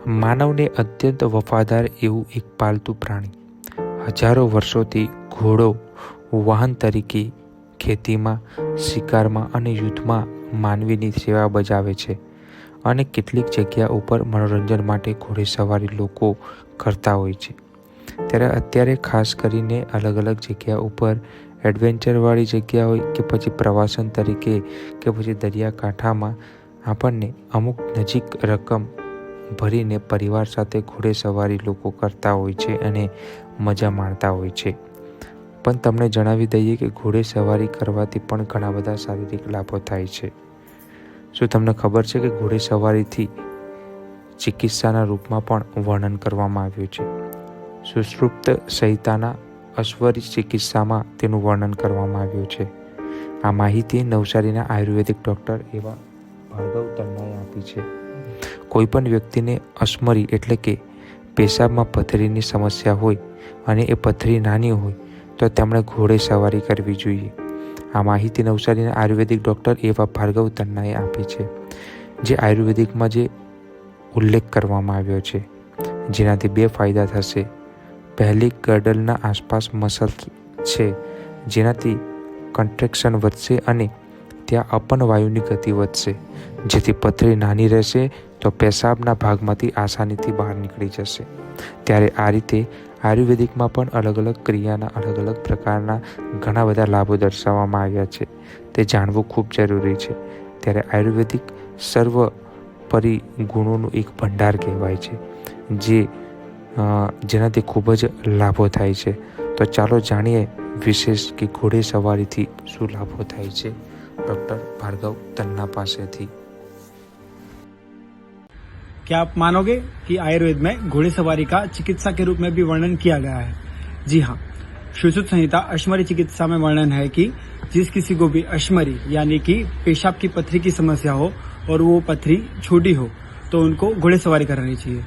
માનવને અત્યંત વફાદાર એવું એક પાલતુ પ્રાણી. હજારો વર્ષોથી ઘોડો વાહન તરીકે ખેતીમાં, શિકારમાં અને યુદ્ધમાં માનવીની સેવા બજાવે છે. અને કેટલીક જગ્યા ઉપર મનોરંજન માટે ઘોડેસવારી લોકો કરતા હોય છે. ત્યારે અત્યારે ખાસ કરીને અલગ અલગ જગ્યા ઉપર એડવેન્ચરવાળી જગ્યા હોય કે પછી પ્રવાસન તરીકે કે પછી દરિયાકાંઠામાં આપણને અમુક નજીક રકમ ભરીને પરિવાર સાથે ઘોડેસવારી લોકો કરતા હોય છે અને મજા માણતા હોય છે. પણ તમને જણાવી દઈએ કે ઘોડેસવારી કરવાથી પણ ઘણા બધા શારીરિક લાભો થાય છે. શું તમને ખબર છે કે ઘોડેસવારીથી ચિકિત્સાના રૂપમાં પણ વર્ણન કરવામાં આવ્યું છે? સુષુપ્ત સંહિતાના અશ્વરી ચિકિત્સામાં તેનું વર્ણન કરવામાં આવ્યું છે. આ માહિતી નવસારીના આયુર્વેદિક ડૉક્ટર એવા ભાર્ગવ તન્નાએ આપી છે. કોઈપણ વ્યક્તિને અશ્મરી એટલે કે પેશાબમાં પથરીની સમસ્યા હોય અને એ પથરી નાની હોય તો તેમણે ઘોડેસવારી કરવી જોઈએ. આ માહિતી નવસારીના આયુર્વેદિક ડૉક્ટર એવા ભાર્ગવ તન્નાએ આપી છે. જે આયુર્વેદિકમાં જે ઉલ્લેખ કરવામાં આવ્યો છે, જેનાથી બે ફાયદા થશે. પહેલી, ગરડલના આસપાસ મસલ છે જેનાથી કન્ટ્રેક્શન વધશે અને ત્યાં અપનવાયુની ગતિ વધશે, જેથી પથરી નાની રહેશે તો પેશાબના ભાગમાંથી આસાનીથી બહાર નીકળી જશે. ત્યારે આ રીતે આયુર્વેદિકમાં પણ અલગ અલગ ક્રિયાના અલગ અલગ પ્રકારના ઘણા બધા લાભો દર્શાવવામાં આવ્યા છે. તે જાણવું ખૂબ જરૂરી છે. ત્યારે આયુર્વેદિક સર્વોપરી ગુણોનું એક ભંડાર કહેવાય છે, જેનાથી ખૂબ જ લાભો થાય છે. તો ચાલો જાણીએ વિશેષ કે ઘોડેસવારીથી શું લાભો થાય છે डॉक्टर भार्गव तन्ना पासे थी. क्या आप मानोगे कि आयुर्वेद में घोड़ेसवारी का चिकित्सा के रूप में भी वर्णन किया गया है? जी हाँ, सुश्रुत संहिता अश्मरी चिकित्सा में वर्णन है कि जिस किसी को भी अश्मरी यानी कि पेशाब की पथरी की समस्या हो और वो पथरी छोटी हो तो उनको घोड़ेसवारी करानी चाहिए.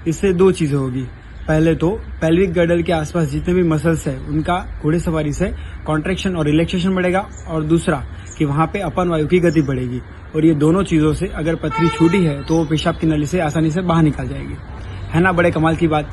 इससे दो चीजें होगी. पहले तो पेल्विक गर्डल के आसपास जितने भी मसल्स है उनका घोड़ेसवारी से कॉन्ट्रैक्शन और रिलैक्सेशन बढ़ेगा, और दूसरा कि वहाँ पे अपन वायु की गति बढ़ेगी. और ये दोनों चीजों से अगर पथरी छोटी है तो वो पेशाब की नली से आसानी से बाहर निकल जाएगी. है ना बड़े कमाल की बात.